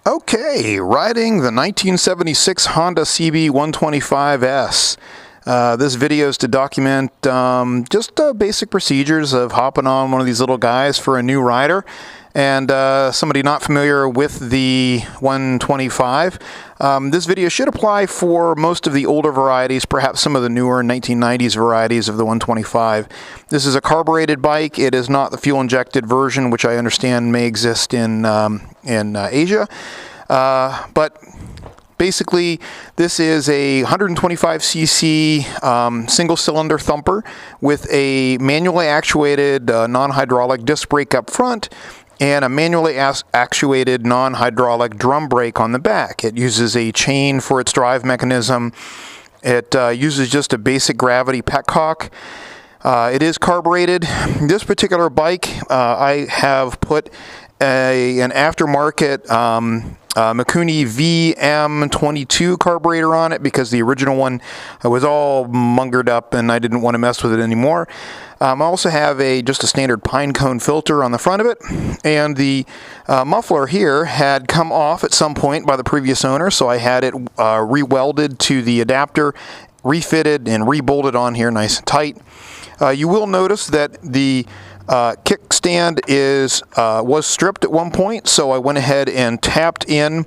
Okay, riding the 1976 Honda CB125S. This video is to document just basic procedures of hopping on one of these little guys for a new rider. And somebody not familiar with the 125, this video should apply for most of the older varieties, perhaps some of the newer 1990s varieties of the 125. This is a carbureted bike. It is not the fuel-injected version, which I understand may exist in Asia. But basically, this is a 125cc single-cylinder thumper with a manually actuated non-hydraulic disc brake up front and a manually actuated non-hydraulic drum brake on the back. It uses a chain for its drive mechanism. It uses just a basic gravity petcock. It is carbureted. This particular bike, I have put an aftermarket Mikuni VM22 carburetor on it because the original one was all mungered up and I didn't want to mess with it anymore. I also have just a standard pine cone filter on the front of it, and the muffler here had come off at some point by the previous owner, so I had it re-welded to the adapter, refitted and rebolted on here nice and tight. You will notice that the kickstand was stripped at one point, so I went ahead and tapped in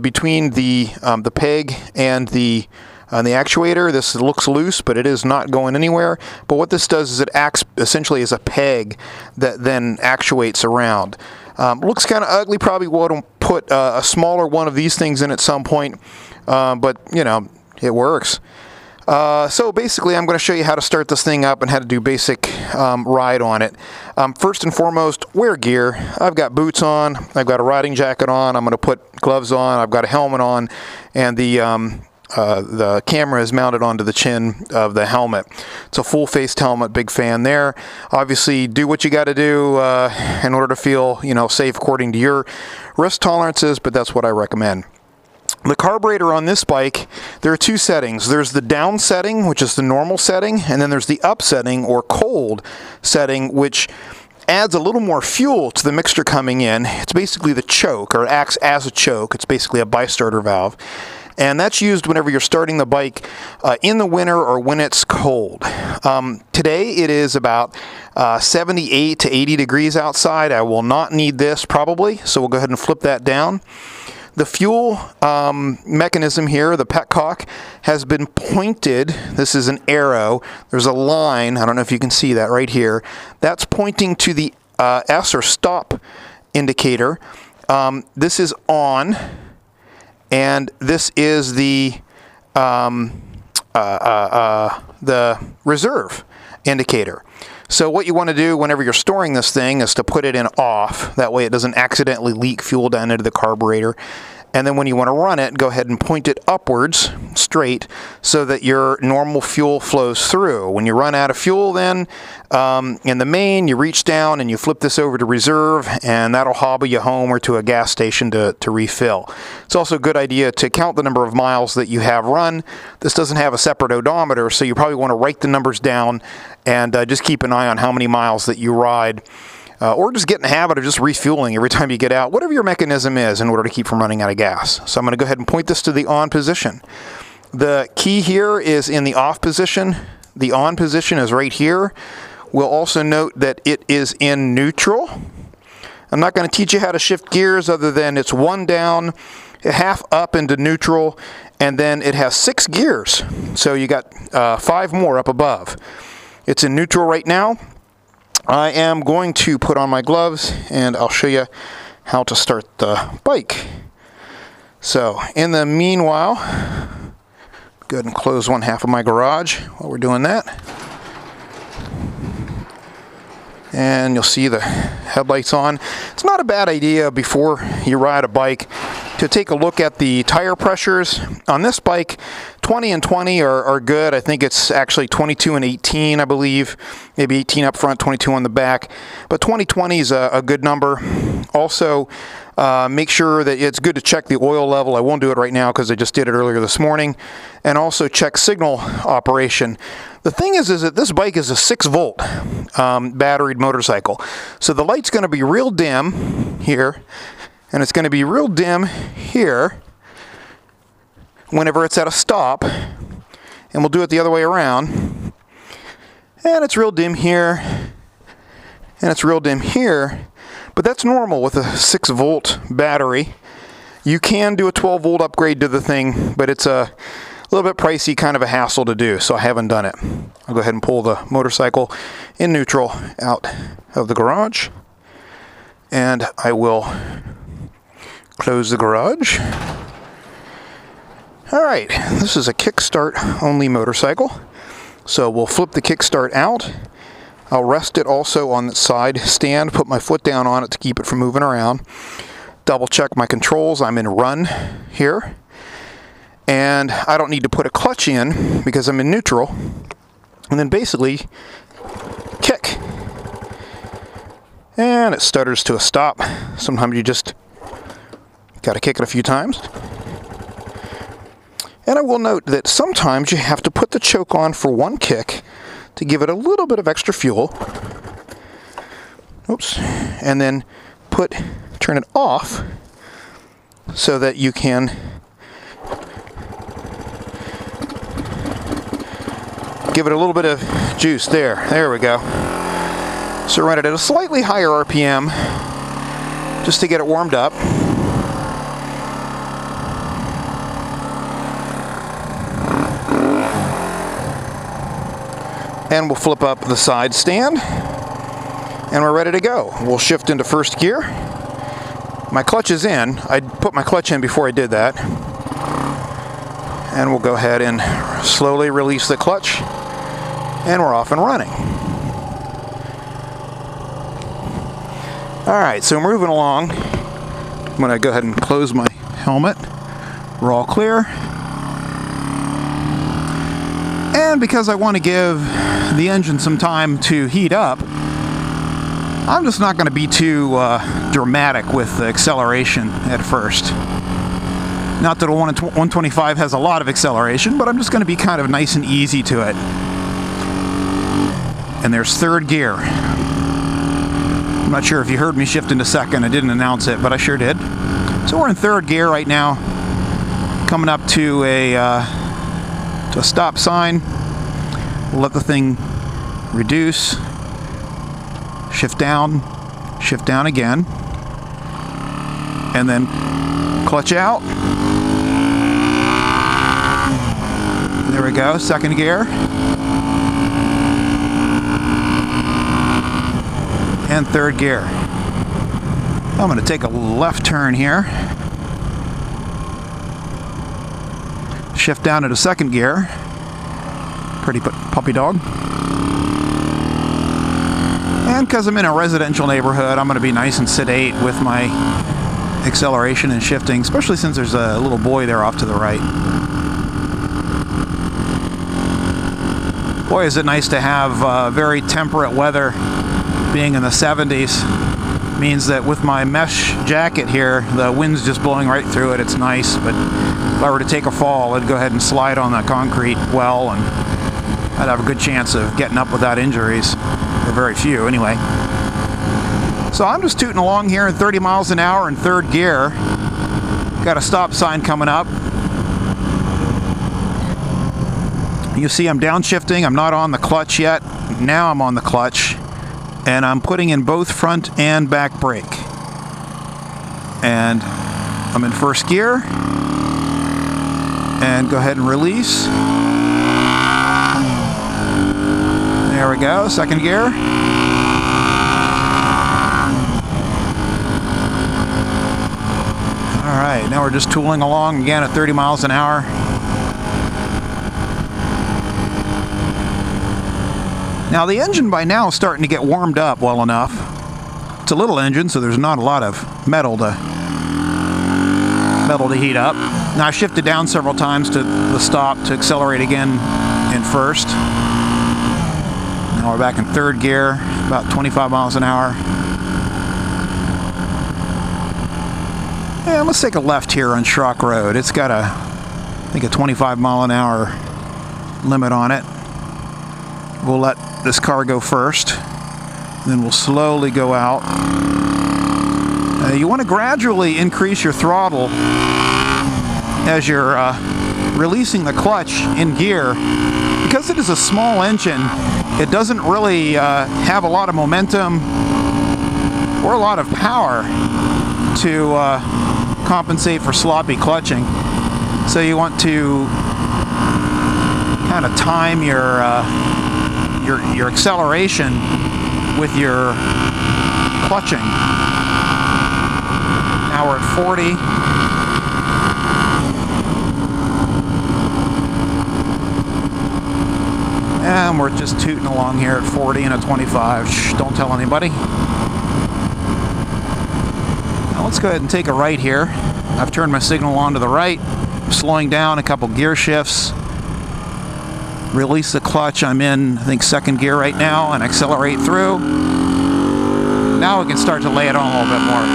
between the peg and the actuator. This looks loose, but it is not going anywhere. But what this does is it acts essentially as a peg that then actuates around. Looks kind of ugly. Probably will put a smaller one of these things in at some point, but you know, it works. So basically, I'm going to show you how to start this thing up and how to do basic ride on it. First and foremost, wear gear. I've got boots on. I've got a riding jacket on. I'm going to put gloves on. I've got a helmet on, and the camera is mounted onto the chin of the helmet. It's a full-faced helmet. Big fan there. Obviously, do what you got to do in order to feel, safe according to your risk tolerances, but that's what I recommend. The carburetor on this bike, there are two settings. There's the down setting, which is the normal setting, and then there's the up setting, or cold setting, which adds a little more fuel to the mixture coming in. It's basically the choke, or it acts as a choke. It's basically a bi-starter valve. And that's used whenever you're starting the bike in the winter or when it's cold. Today it is about 78 to 80 degrees outside. I will not need this probably, so we'll go ahead and flip that down. The fuel mechanism here, the petcock, has been pointed. This is an arrow. There's a line. I don't know if you can see that right here. That's pointing to the S or stop indicator. This is on, and this is the reserve indicator. So what you want to do whenever you're storing this thing is to put it in off. That way it doesn't accidentally leak fuel down into the carburetor. And then when you want to run it, go ahead and point it upwards, straight, so that your normal fuel flows through. When you run out of fuel then, in the main, you reach down and you flip this over to reserve, and that'll hobble you home or to a gas station to refill. It's also a good idea to count the number of miles that you have run. This doesn't have a separate odometer, so you probably want to write the numbers down and just keep an eye on how many miles that you ride. Or just get in the habit of just refueling every time you get out, whatever your mechanism is, in order to keep from running out of gas. So I'm going to go ahead and point this to the on position. The key here is in the off position. The on position is right here. We'll also note that it is in neutral. I'm not going to teach you how to shift gears other than it's one down, half up into neutral, and then it has 6 gears. So you got 5 more up above. It's in neutral right now. I am going to put on my gloves and I'll show you how to start the bike. So in the meanwhile, go ahead and close one half of my garage while we're doing that. And you'll see the headlights on. It's not a bad idea before you ride a bike to take a look at the tire pressures. On this bike, 20 and 20 are good. I think it's actually 22 and 18, I believe. Maybe 18 up front, 22 on the back. But 20 is a good number. Also, make sure that it's good to check the oil level. I won't do it right now because I just did it earlier this morning. And also check signal operation. The thing is that this bike is a 6-volt batteried motorcycle. So the light's going to be real dim here. And it's going to be real dim here whenever it's at a stop. And we'll do it the other way around. And it's real dim here. And it's real dim here. But that's normal with a 6-volt battery. You can do a 12-volt upgrade to the thing, but it's a little bit pricey, kind of a hassle to do, so I haven't done it. I'll go ahead and pull the motorcycle in neutral out of the garage. And I will close the garage. Alright, this is a kickstart only motorcycle. So we'll flip the kickstart out. I'll rest it also on the side stand, put my foot down on it to keep it from moving around. Double check my controls. I'm in run here. And I don't need to put a clutch in because I'm in neutral. And then basically kick. And it stutters to a stop. Sometimes you just got to kick it a few times. And I will note that sometimes you have to put the choke on for one kick to give it a little bit of extra fuel. Oops. And then turn it off so that you can give it a little bit of juice. There we go. So run it at a slightly higher RPM just to get it warmed up. And we'll flip up the side stand, and we're ready to go. We'll shift into first gear. My clutch is in. I put my clutch in before I did that. And we'll go ahead and slowly release the clutch, and we're off and running. Alright, so we're moving along. I'm going to go ahead and close my helmet. We're all clear. And because I want to give the engine some time to heat up, I'm just not going to be too dramatic with the acceleration at first. Not that a 125 has a lot of acceleration, but I'm just going to be kind of nice and easy to it. And there's third gear. I'm not sure if you heard me shift into second. I didn't announce it, but I sure did. So we're in third gear right now, coming up to a stop sign. We'll let the thing reduce, shift down again, and then clutch out. There we go, second gear. And third gear. I'm going to take a left turn here. Shift down into second gear. Pretty puppy dog. And because I'm in a residential neighborhood, I'm going to be nice and sedate with my acceleration and shifting, especially since there's a little boy there off to the right. Boy, is it nice to have very temperate weather. Being in the 70s means that with my mesh jacket here, the wind's just blowing right through it. It's nice, but if I were to take a fall, I'd go ahead and slide on the concrete well, and I'd have a good chance of getting up without injuries, or very few anyway. So I'm just tooting along here at 30 miles an hour in third gear. Got a stop sign coming up. You see I'm downshifting. I'm not on the clutch yet. Now I'm on the clutch. And I'm putting in both front and back brake. And I'm in first gear. And go ahead and release. There we go, second gear. Alright, now we're just tooling along again at 30 miles an hour. Now the engine by now is starting to get warmed up well enough. It's a little engine, so there's not a lot of metal to heat up. Now I shifted down several times to the stop to accelerate again in first. Now we're back in third gear, about 25 miles an hour. Yeah, let's take a left here on Schrock Road. It's got I think a 25 mile an hour limit on it. We'll let this car go first, then we'll slowly go out You want to gradually increase your throttle as you're releasing the clutch in gear. Because it is a small engine, it doesn't really have a lot of momentum or a lot of power to compensate for sloppy clutching. So you want to kind of time your acceleration with your clutching. Now we're at 40. And we're just tooting along here at 40 and a 25. Shh, don't tell anybody. Now let's go ahead and take a right here. I've turned my signal on to the right. I'm slowing down a couple gear shifts. Release the clutch. I'm in, I think, second gear right now, and accelerate through. Now we can start to lay it on a little bit more.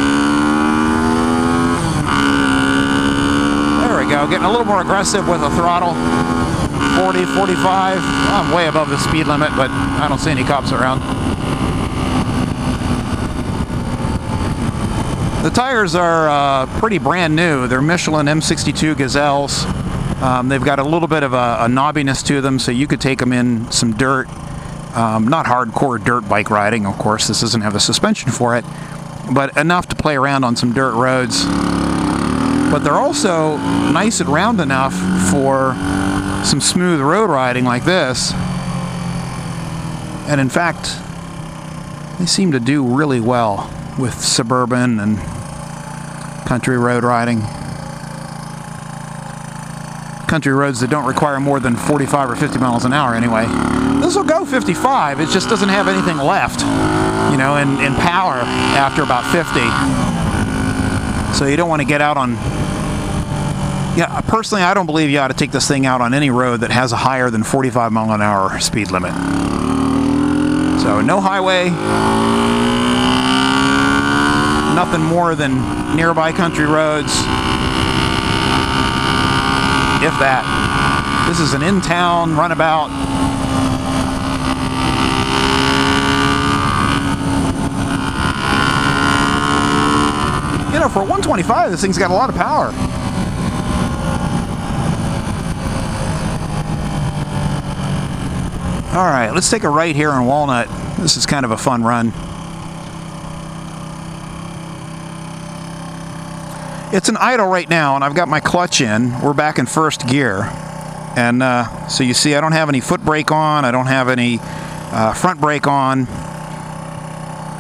There we go. Getting a little more aggressive with the throttle. 40, 45. I'm way above the speed limit, but I don't see any cops around. The tires are pretty brand new. They're Michelin M62 Gazelles. They've got a little bit of a knobbiness to them, so you could take them in some dirt. Not hardcore dirt bike riding, of course. This doesn't have the suspension for it, but enough to play around on some dirt roads. But they're also nice and round enough for some smooth road riding like this. And in fact, they seem to do really well with suburban and country road riding. Country roads that don't require more than 45 or 50 miles an hour anyway. This will go 55, it just doesn't have anything left, you know, in power after about 50. So you don't want to get out on... Yeah, personally, I don't believe you ought to take this thing out on any road that has a higher than 45 mile an hour speed limit. So no highway, nothing more than nearby country roads, if that. This is an in-town runabout. You know, for a 125, this thing's got a lot of power. All right, let's take a right here on Walnut. This is kind of a fun run. It's an idle right now, and I've got my clutch in. We're back in first gear. And so you see I don't have any foot brake on. I don't have any front brake on.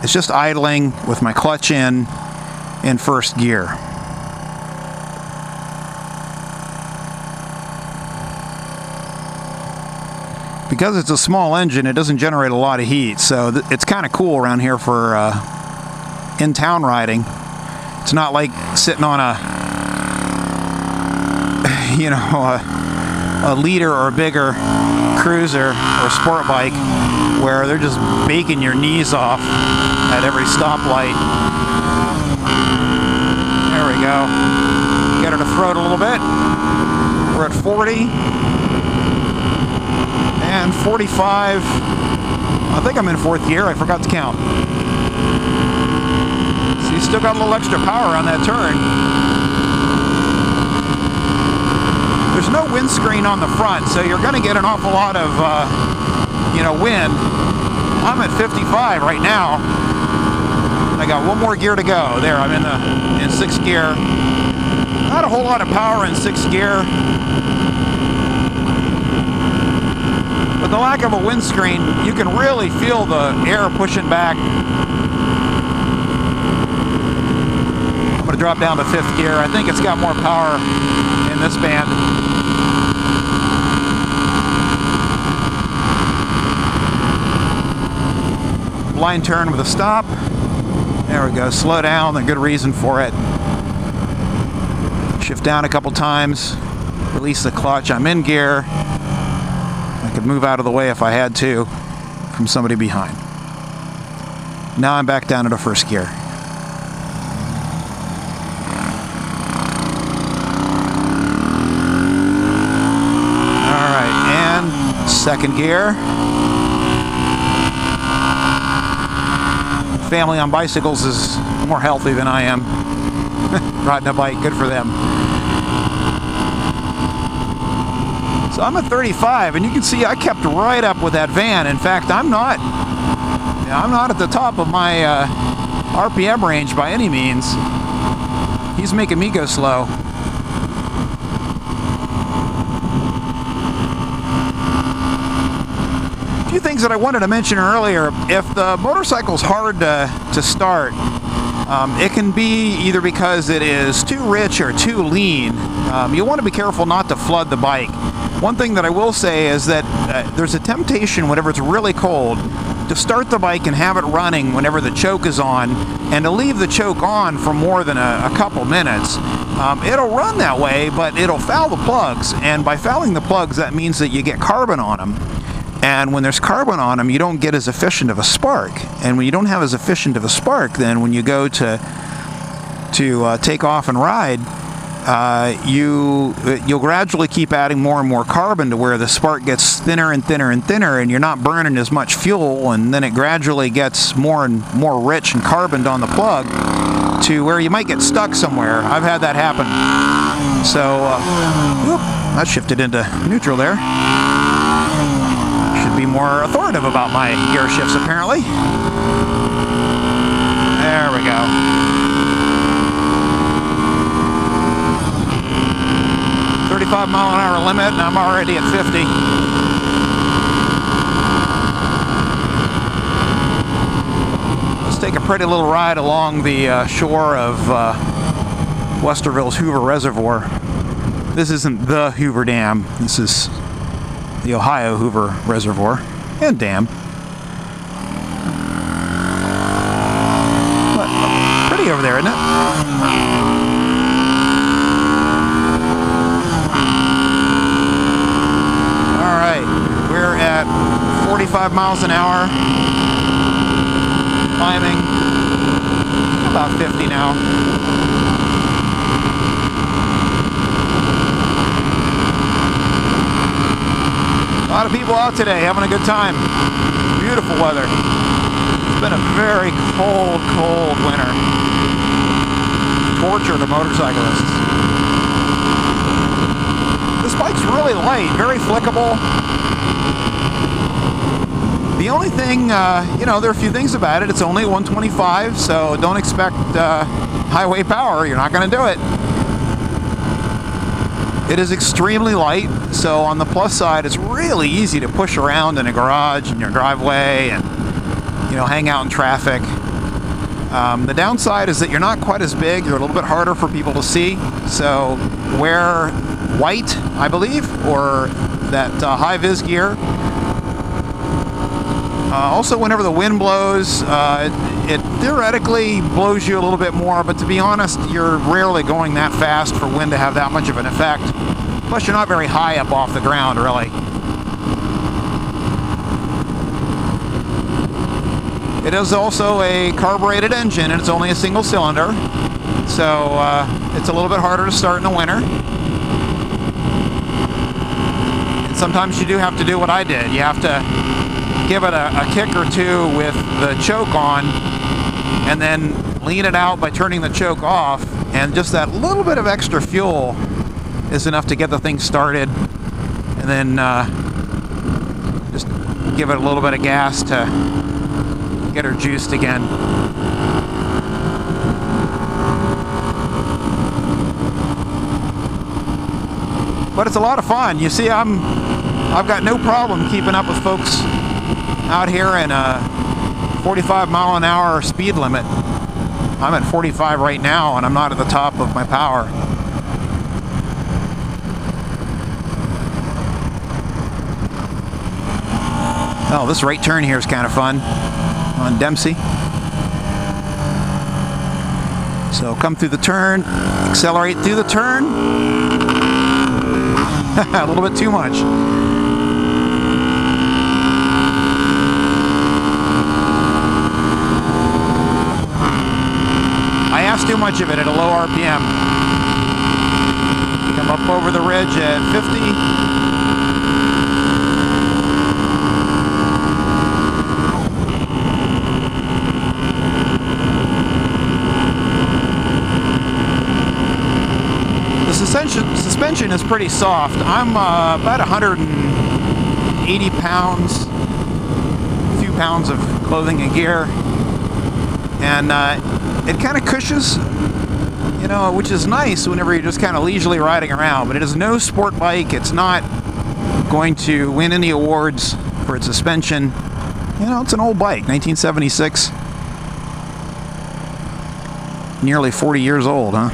It's just idling with my clutch in first gear. Because it's a small engine, it doesn't generate a lot of heat, so it's kind of cool around here for in-town riding. It's not like sitting on a, you know, a liter or bigger cruiser or sport bike where they're just baking your knees off at every stoplight. There we go. Get her to throat a little bit. We're at 40. And 45, I think I'm in fourth gear, I forgot to count. So you still got a little extra power on that turn. There's no windscreen on the front, so you're going to get an awful lot of, you know, wind. I'm at 55 right now. I got one more gear to go. There, I'm in sixth gear. Not a whole lot of power in sixth gear. With the lack of a windscreen, you can really feel the air pushing back. I'm going to drop down to fifth gear. I think it's got more power in this band. Blind turn with a stop. There we go. Slow down. A good reason for it. Shift down a couple times. Release the clutch. I'm in gear. I could move out of the way if I had to from somebody behind. Now I'm back down into first gear. Alright, and second gear. family on bicycles is more healthy than I am. Riding a bike, good for them. So I'm at 35, and you can see I kept right up with that van. In fact, I'm not at the top of my RPM range by any means. He's making me go slow. A few things that I wanted to mention earlier. If the motorcycle's hard to start, it can be either because it is too rich or too lean. You want to be careful not to flood the bike. One thing that I will say is that there's a temptation whenever it's really cold to start the bike and have it running whenever the choke is on, and to leave the choke on for more than a couple minutes. It'll run that way, but it'll foul the plugs, and by fouling the plugs, that means that you get carbon on them. And when there's carbon on them, you don't get as efficient of a spark. And when you don't have as efficient of a spark, then when you go to take off and ride, you'll gradually keep adding more and more carbon to where the spark gets thinner and thinner and thinner, and you're not burning as much fuel, and then it gradually gets more and more rich and carboned on the plug to where you might get stuck somewhere. I've had that happen. So, whoop, that shifted into neutral there. Should be more authoritative about my gear shifts, apparently. There we go. 35-mile-an-hour limit, and I'm already at 50. Let's take a pretty little ride along the shore of Westerville's Hoover Reservoir. This isn't the Hoover Dam. This is the Ohio Hoover Reservoir and Dam. But pretty over there, isn't it? We're at 45 miles an hour, climbing about 50 now. A lot of people out today having a good time. Beautiful weather. It's been a very cold, cold winter. Torture to motorcyclists. This bike's really light, very flickable. The only thing, there are a few things about it. It's only 125, so don't expect highway power. You're not going to do it. It is extremely light, so on the plus side, it's really easy to push around in a garage, in your driveway, and, hang out in traffic. The downside is that you're not quite as big. You're a little bit harder for people to see, so wear white, I believe, or that high-vis gear. Also, whenever the wind blows, it theoretically blows you a little bit more, but to be honest, you're rarely going that fast for wind to have that much of an effect. Plus, you're not very high up off the ground, really. It is also a carbureted engine, and it's only a single cylinder, so it's a little bit harder to start in the winter. And sometimes you do have to do what I did. You have to give it a kick or two with the choke on, and then lean it out by turning the choke off, and just that little bit of extra fuel is enough to get the thing started, and then just give it a little bit of gas to get her juiced again. But it's a lot of fun. You see, I've got no problem keeping up with folks out here in a 45-mile-an-hour speed limit. I'm at 45 right now, and I'm not at the top of my power. Oh, this right turn here is kind of fun on Dempsey. So come through the turn, accelerate through the turn. A little bit too much. I asked too much of it at a low RPM. Come up over the ridge at 50. suspension is pretty soft. I'm about 180 pounds, a few pounds of clothing and gear, and it kind of cushions, you know, which is nice whenever you're just kind of leisurely riding around. But it is no sport bike. It's not going to win any awards for its suspension. You know, it's an old bike, 1976. Nearly 40 years old, huh?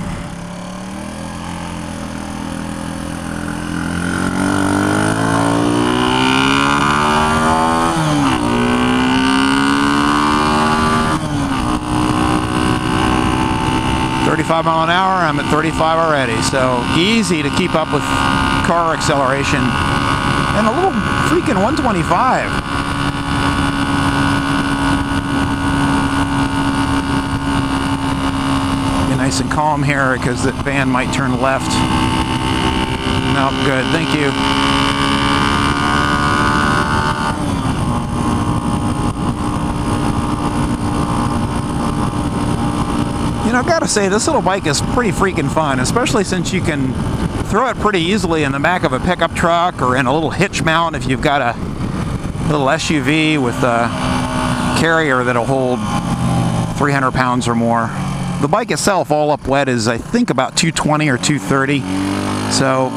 Mile an hour, I'm at 35 already, so easy to keep up with car acceleration. And a little freaking 125. Be nice and calm here because that van might turn left. No, good, thank you. You know, I've got to say, this little bike is pretty freaking fun, especially since you can throw it pretty easily in the back of a pickup truck or in a little hitch mount if you've got a little SUV with a carrier that'll hold 300 pounds or more. The bike itself, all up wet, is I think about 220 or 230. So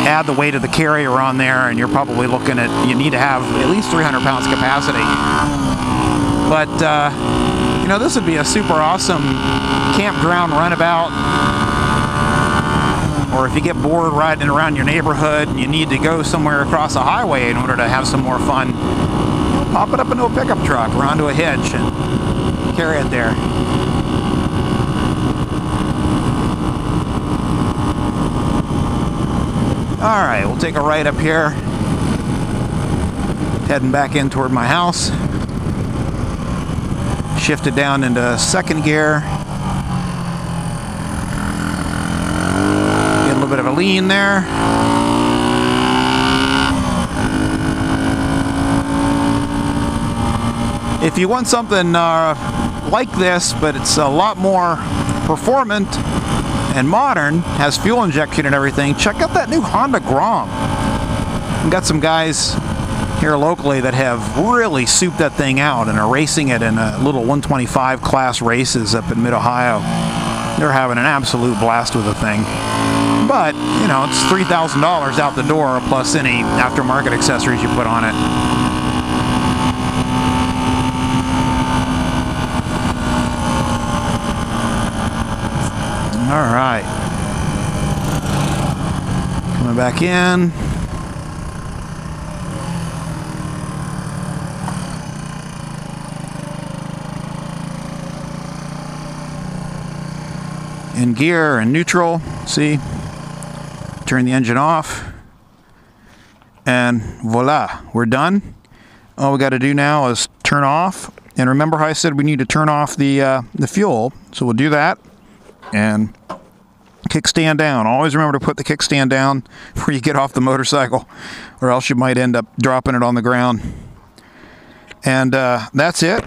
add the weight of the carrier on there and you're probably looking at, you need to have at least 300 pounds capacity. But, you know, this would be a super awesome campground runabout. Or if you get bored riding around your neighborhood and you need to go somewhere across a highway in order to have some more fun, you know, pop it up into a pickup truck or onto a hitch and carry it there. Alright, we'll take a right up here. Heading back in toward my house. Shift it down into second gear. Get a little bit of a lean there. If you want something like this, but it's a lot more performant and modern, has fuel injection and everything, check out that new Honda Grom. We've got some guys here locally that have really souped that thing out and are racing it in a little 125 class races up in mid-Ohio. They're having an absolute blast with the thing. But, you know, it's $3,000 out the door plus any aftermarket accessories you put on it. All right. Coming back in. In gear and neutral, see, turn the engine off, and voila, we're done. All we got to do now is turn off, and remember how I said we need to turn off the fuel, so we'll do that, and kickstand down. Always remember to put the kickstand down before you get off the motorcycle, or else you might end up dropping it on the ground. And that's it.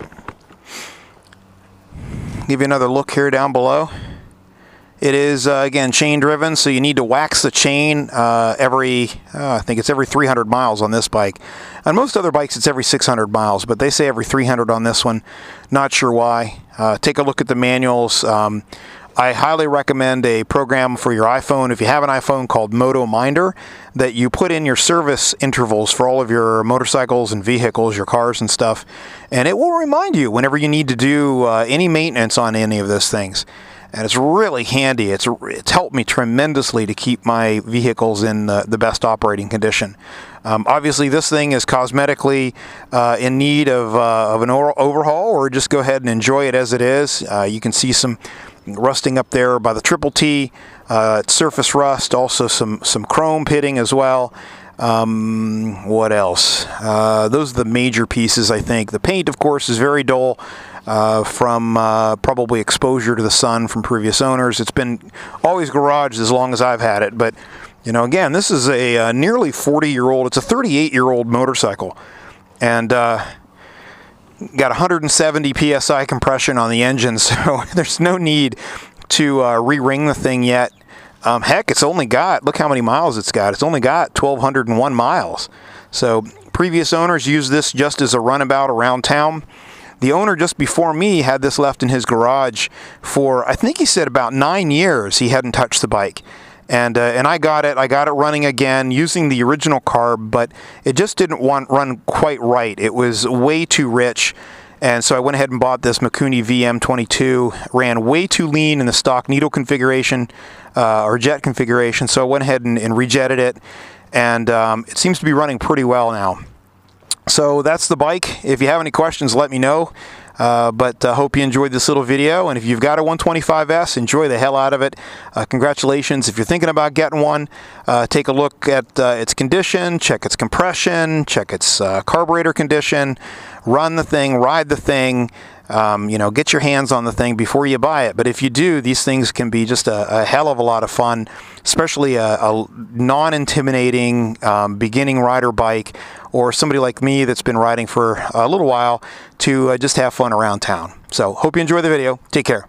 Give you another look here down below. It is, again, chain driven, so you need to wax the chain I think it's every 300 miles on this bike. On most other bikes, it's every 600 miles, but they say every 300 on this one. Not sure why. Take a look at the manuals. I highly recommend a program for your iPhone, if you have an iPhone, called Moto Minder, that you put in your service intervals for all of your motorcycles and vehicles, your cars and stuff, and it will remind you whenever you need to do any maintenance on any of those things. And it's really handy. It's helped me tremendously to keep my vehicles in the best operating condition. Obviously, this thing is cosmetically in need of an overhaul, or just go ahead and enjoy it as it is. You can see some rusting up there by the Triple T. It's surface rust, also some chrome pitting as well. What else? Those are the major pieces, I think. The paint, of course, is very dull. From probably exposure to the sun from previous owners. It's been always garaged as long as I've had it, but you know, again, this is a nearly 40-year-old, it's a 38-year-old motorcycle, and got 170 psi compression on the engine, so there's no need to re-ring the thing yet. Heck, it's only got, look how many miles it's got. It's only got 1,201 miles. So previous owners used this just as a runabout around town. The owner just before me had this left in his garage for, I think he said about 9 years he hadn't touched the bike. And I got it running again using the original carb, but it just didn't run quite right. It was way too rich. And so I went ahead and bought this Mikuni VM22, ran way too lean in the stock needle configuration, or jet configuration, so I went ahead and rejetted it, and it seems to be running pretty well now. So that's the bike. If you have any questions, let me know. But hope you enjoyed this little video, and if you've got a 125S, enjoy the hell out of it. Congratulations. If you're thinking about getting one, take a look at its condition, check its compression, check its carburetor condition, run the thing, ride the thing, get your hands on the thing before you buy it. But if you do, these things can be just a hell of a lot of fun, especially a non-intimidating beginning rider bike, or somebody like me that's been riding for a little while to just have fun around town. So hope you enjoy the video. Take care.